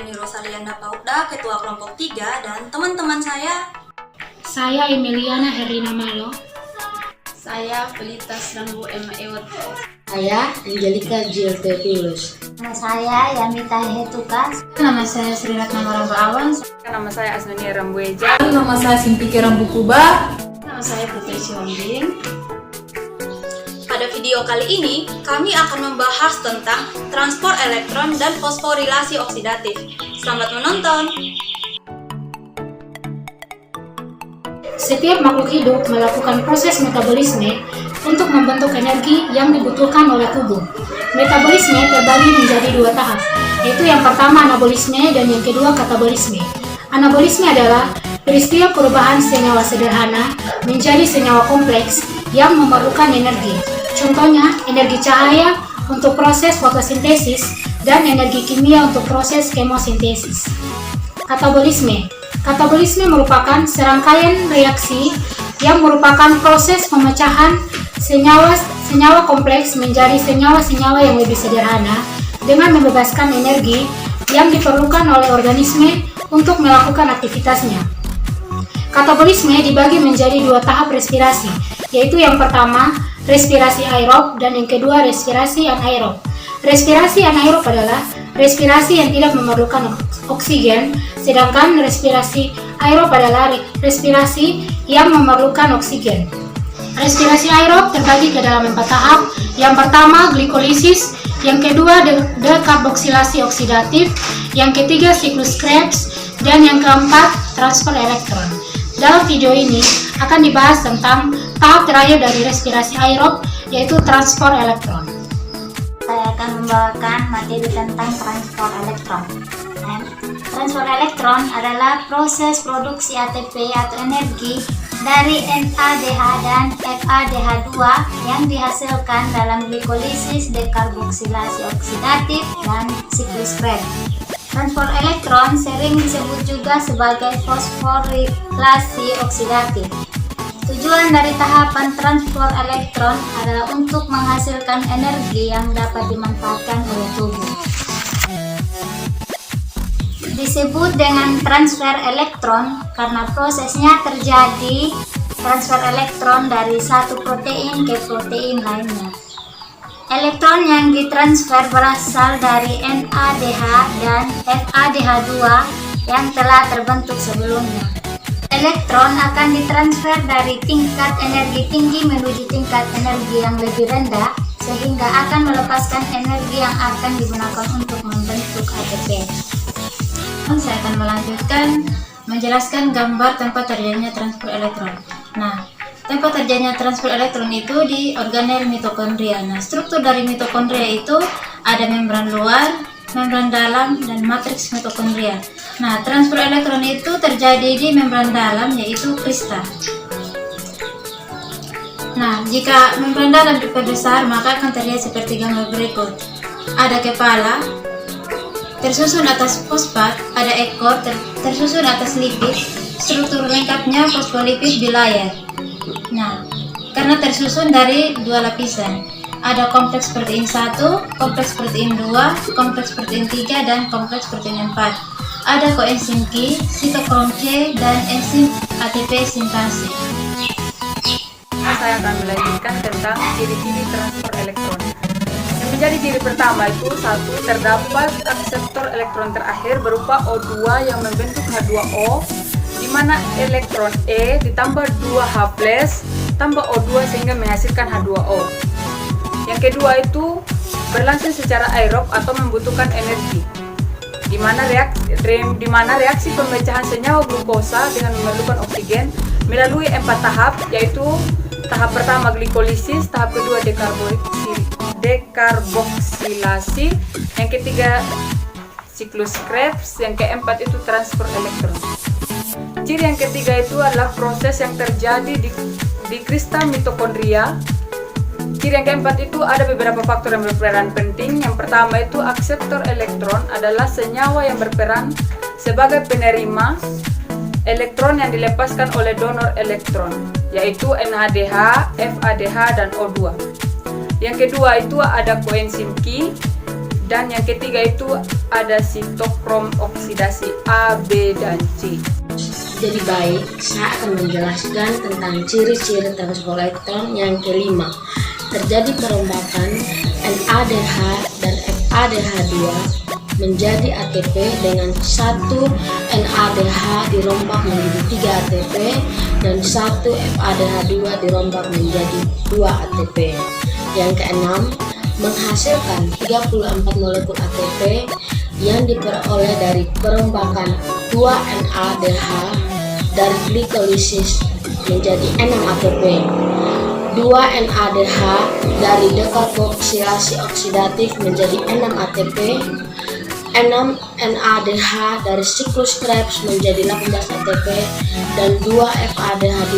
Deni Rosalianda Pautda, Ketua Kelompok 3, dan teman-teman Saya Emiliana Herina Malo. Saya Felitas Rambu Emma Ewot. Saya Angelika Giotepulus. Nama saya Yamita Hetukas. Nama saya Sri Ratna Maramba Awan. Nama saya Asnania Rambueja. Nama saya Simpike Rambukuba. Nama saya Putri Siwanding. Pada video kali ini, kami akan membahas tentang transport elektron dan fosforilasi oksidatif. Selamat menonton! Setiap makhluk hidup melakukan proses metabolisme untuk membentuk energi yang dibutuhkan oleh tubuh. Metabolisme terbagi menjadi dua tahap, yaitu yang pertama anabolisme dan yang kedua katabolisme. Anabolisme adalah peristiwa perubahan senyawa sederhana menjadi senyawa kompleks yang memerlukan energi. Contohnya, energi cahaya untuk proses fotosintesis dan energi kimia untuk proses kemosintesis. Katabolisme. Katabolisme merupakan serangkaian reaksi yang merupakan proses pemecahan senyawa kompleks menjadi senyawa-senyawa yang lebih sederhana dengan membebaskan energi yang diperlukan oleh organisme untuk melakukan aktivitasnya. Katabolisme dibagi menjadi dua tahap respirasi, yaitu yang pertama respirasi aerob dan yang kedua respirasi anaerob. Respirasi anaerob adalah respirasi yang tidak memerlukan oksigen, sedangkan respirasi aerob adalah respirasi yang memerlukan oksigen. Respirasi aerob terbagi ke dalam 4 tahap. Yang pertama glikolisis, yang kedua dekarboksilasi oksidatif, yang ketiga siklus Krebs, dan yang keempat transfer elektron. Dalam video ini akan dibahas tentang tahap terakhir dari respirasi aerob, yaitu transfer elektron. Saya akan membawakan materi tentang transfer elektron. Transfer elektron adalah proses produksi ATP atau energi dari NADH dan FADH2 yang dihasilkan dalam glikolisis, dekarboksilasi oksidatif, dan siklus Krebs. Transfer elektron sering disebut juga sebagai fosforilasi oksidatif. Tujuan dari tahapan transfer elektron adalah untuk menghasilkan energi yang dapat dimanfaatkan oleh tubuh. Disebut dengan transfer elektron karena prosesnya terjadi transfer elektron dari satu protein ke protein lainnya. Elektron yang ditransfer berasal dari NADH dan FADH2 yang telah terbentuk sebelumnya. Elektron akan ditransfer dari tingkat energi tinggi menuju tingkat energi yang lebih rendah, sehingga akan melepaskan energi yang akan digunakan untuk membentuk ATP. Saya akan melanjutkan menjelaskan gambar tempat terjadinya transfer elektron. Tempat terjadinya transfer elektron itu di organel mitokondria. Struktur dari mitokondria itu ada membran luar, membran dalam, dan matriks mitokondria. Transfer elektron itu terjadi di membran dalam, yaitu krista. Jika membran dalam diperbesar, maka akan terlihat seperti gambar berikut. Ada kepala, tersusun atas fosfat, ada ekor, tersusun atas lipid. Struktur lengkapnya fosfolipid bilayer. Karena tersusun dari dua lapisan, ada kompleks protein 1, kompleks protein 2, kompleks protein 3, dan kompleks protein 4. Ada koenzim Q, sitokrom C, dan enzim ATP sintase. Saya akan melanjutkan tentang ciri-ciri transfer elektron. Yang menjadi ciri pertama itu, satu, terdapat akseptor elektron terakhir berupa O2 yang membentuk H2O, di mana elektron E ditambah 2H+ tambah O2 sehingga menghasilkan H2O. Yang kedua itu berlangsung secara aerob atau membutuhkan energi, di mana reaksi pemecahan senyawa glukosa dengan memerlukan oksigen melalui 4 tahap, yaitu tahap pertama glikolisis, tahap kedua dekarboksilasi, yang ketiga siklus Krebs, yang keempat itu transfer elektron. Ciri yang ketiga itu adalah proses yang terjadi di kristal mitokondria. Ciri yang keempat itu ada beberapa faktor yang berperan penting. Yang pertama itu akseptor elektron adalah senyawa yang berperan sebagai penerima elektron yang dilepaskan oleh donor elektron, yaitu NADH, FADH, dan O2. Yang kedua itu ada koenzim Q. Dan yang ketiga itu ada sitokrom oksidasi A, B, dan C. Jadi baik, saya akan menjelaskan tentang ciri-ciri transport elektron yang kelima. Terjadi perombakan NADH dan FADH2 menjadi ATP dengan satu NADH dirombak menjadi 3 ATP dan satu FADH2 dirombak menjadi 2 ATP. Yang keenam, menghasilkan 34 molekul ATP yang diperoleh dari perombakan 2 NADH dari glikolisis menjadi 6 ATP. 2 NADH dari dekarboksilasi oksidatif menjadi 6 ATP. 6 NADH dari siklus Krebs menjadi 18 ATP dan 2 FADH2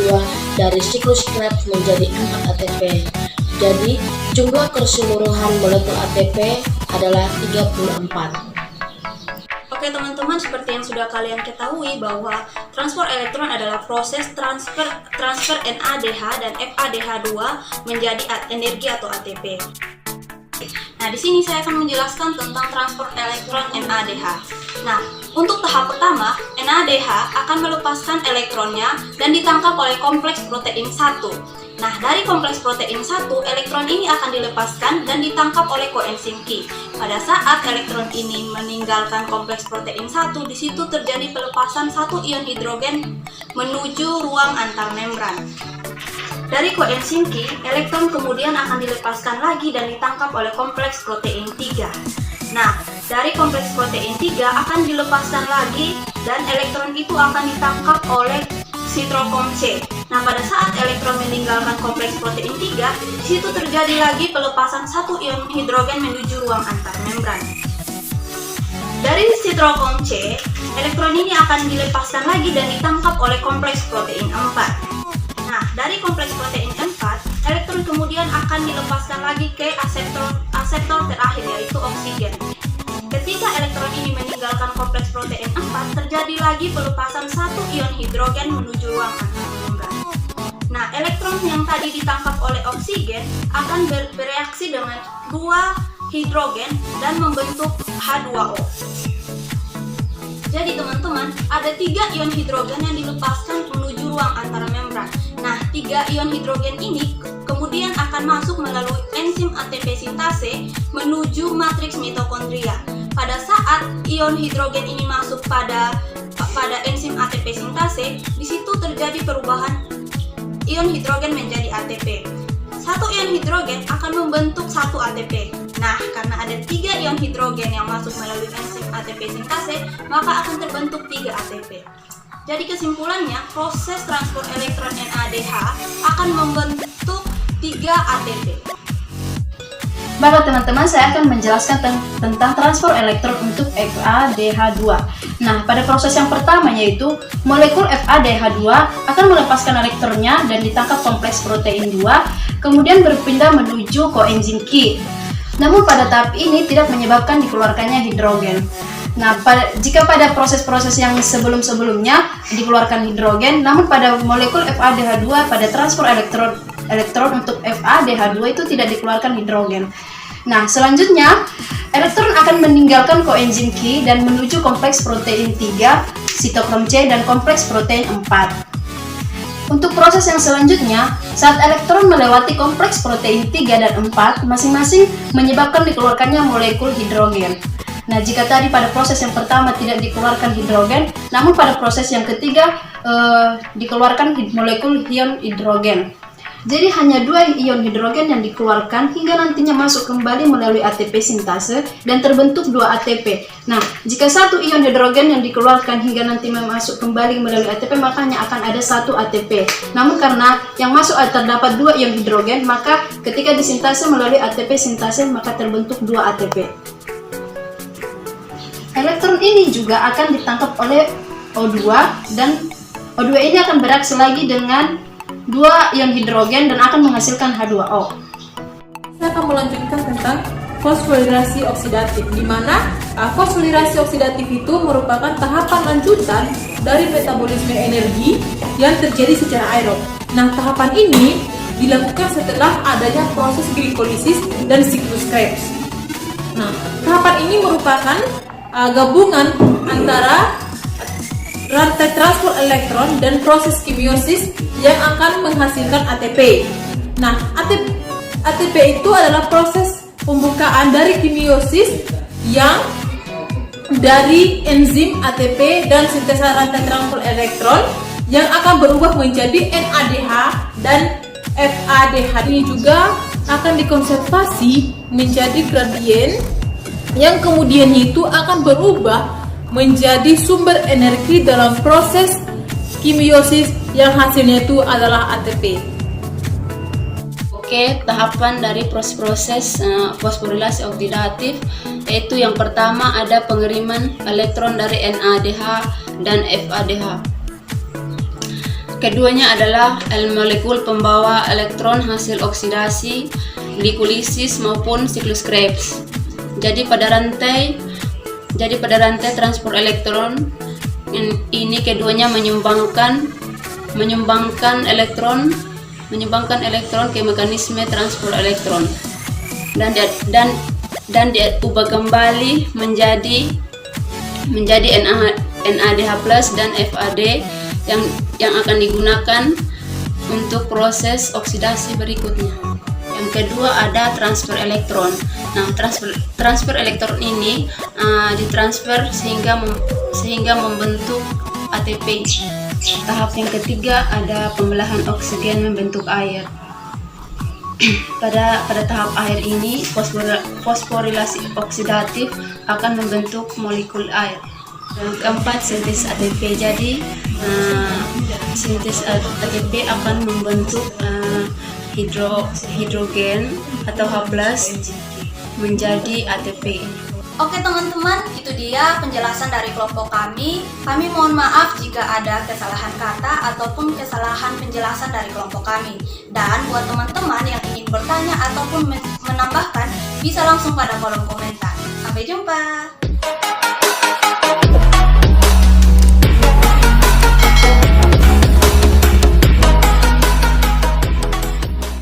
dari siklus Krebs menjadi 4 ATP. Jadi jumlah keseluruhan molekul ATP adalah 34. Oke teman-teman, seperti yang sudah kalian ketahui bahwa transport elektron adalah proses transfer NADH dan FADH2 menjadi energi atau ATP. Nah, di sini saya akan menjelaskan tentang transport elektron NADH. Nah, untuk tahap pertama, NADH akan melepaskan elektronnya dan ditangkap oleh kompleks protein 1. Nah, dari kompleks protein 1, elektron ini akan dilepaskan dan ditangkap oleh koenzim Q. Pada saat elektron ini meninggalkan kompleks protein 1, di situ terjadi pelepasan satu ion hidrogen menuju ruang antar membran. Dari koenzim Q, elektron kemudian akan dilepaskan lagi dan ditangkap oleh kompleks protein 3. Nah, dari kompleks protein 3 akan dilepaskan lagi dan elektron itu akan ditangkap oleh sitokrom C. Nah, pada saat elektron meninggalkan kompleks protein 3, di situ terjadi lagi pelepasan satu ion hidrogen menuju ruang antar membran. Dari sitokrom C, elektron ini akan dilepaskan lagi dan ditangkap oleh kompleks protein 4. Nah, dari kompleks protein 4, elektron kemudian akan dilepaskan lagi ke aseptor terakhir, yaitu oksigen. Ketika elektron ini meninggalkan kompleks protein 4, terjadi lagi pelepasan satu ion hidrogen menuju ruang antar membran. Nah, elektron yang tadi ditangkap oleh oksigen akan bereaksi dengan 2 hidrogen dan membentuk H2O. Jadi teman-teman, ada 3 ion hidrogen yang dilepaskan menuju ruang antara membran. Nah, 3 ion hidrogen ini kemudian akan masuk melalui enzim ATP sintase menuju matriks mitokondria. Pada saat ion hidrogen ini masuk pada enzim ATP sintase, di situ terjadi perubahan ion hidrogen menjadi ATP. Satu ion hidrogen akan membentuk 1 ATP. Nah, karena ada 3 ion hidrogen yang masuk melalui enzim ATP sintase, maka akan terbentuk 3 ATP. Jadi kesimpulannya, proses transport elektron NADH akan membentuk 3 ATP. Baiklah teman-teman, saya akan menjelaskan tentang transport elektron untuk FADH2. Nah, pada proses yang pertama yaitu molekul FADH2 akan melepaskan elektronnya dan ditangkap kompleks protein 2, kemudian berpindah menuju koenzim Q. Namun pada tahap ini tidak menyebabkan dikeluarkannya hidrogen. Nah, jika pada proses-proses yang sebelum-sebelumnya dikeluarkan hidrogen, namun pada molekul FADH2 pada transport elektron untuk FADH2 itu tidak dikeluarkan hidrogen. Nah, selanjutnya elektron akan meninggalkan koenzim Q dan menuju kompleks protein 3, sitokrom C dan kompleks protein 4. Untuk proses yang selanjutnya, saat elektron melewati kompleks protein 3 dan 4, masing-masing menyebabkan dikeluarkannya molekul hidrogen. Nah, jika tadi pada proses yang pertama tidak dikeluarkan hidrogen, namun pada proses yang ketiga dikeluarkan molekul ion hidrogen. Jadi hanya 2 ion hidrogen yang dikeluarkan hingga nantinya masuk kembali melalui ATP sintase dan terbentuk 2 ATP. Nah, jika 1 ion hidrogen yang dikeluarkan hingga nanti masuk kembali melalui ATP, makanya akan ada 1 ATP. Namun karena yang masuk terdapat 2 ion hidrogen, maka ketika disintase melalui ATP sintase maka terbentuk 2 ATP. Elektron ini juga akan ditangkap oleh O2 dan O2 ini akan bereaksi lagi dengan 2 ion hidrogen dan akan menghasilkan H2O. Saya akan melanjutkan tentang fosforilasi oksidatif, di mana fosforilasi oksidatif itu merupakan tahapan lanjutan dari metabolisme energi yang terjadi secara aerob. Nah, tahapan ini dilakukan setelah adanya proses glikolisis dan siklus Krebs. Nah, tahapan ini merupakan gabungan antara rantai transport elektron dan proses kimiosis yang akan menghasilkan ATP. Nah, ATP itu adalah proses pembukaan dari kimiosis yang dari enzim ATP dan sintesa rantai transport elektron yang akan berubah menjadi NADH dan FADH. Ini juga akan dikonservasi menjadi gradien yang kemudian itu akan berubah menjadi sumber energi dalam proses kimiosis yang hasilnya itu adalah ATP. Oke, tahapan dari proses fosforilasi oksidatif yaitu yang pertama ada pengiriman elektron dari NADH dan FADH. Keduanya adalah molekul pembawa elektron hasil oksidasi, glikolisis maupun siklus Krebs. Jadi pada rantai transport elektron ini keduanya menyumbangkan elektron ke mekanisme transport elektron dan diubah kembali menjadi NADH+ dan FAD yang akan digunakan untuk proses oksidasi berikutnya. Yang kedua ada transfer elektron. Nah, transfer elektron ini ditransfer sehingga membentuk ATP. Tahap yang ketiga ada pembelahan oksigen membentuk air. Pada tahap air ini fosforilasi oksidatif akan membentuk molekul air. Yang keempat sintesis ATP. Jadi sintesis ATP akan membentuk hidrogen atau H+ menjadi ATP. Oke teman-teman, itu dia penjelasan dari kelompok kami. Kami mohon maaf jika ada kesalahan kata ataupun kesalahan penjelasan dari kelompok kami. Dan buat teman-teman yang ingin bertanya ataupun menambahkan, bisa langsung pada kolom komentar. Sampai jumpa.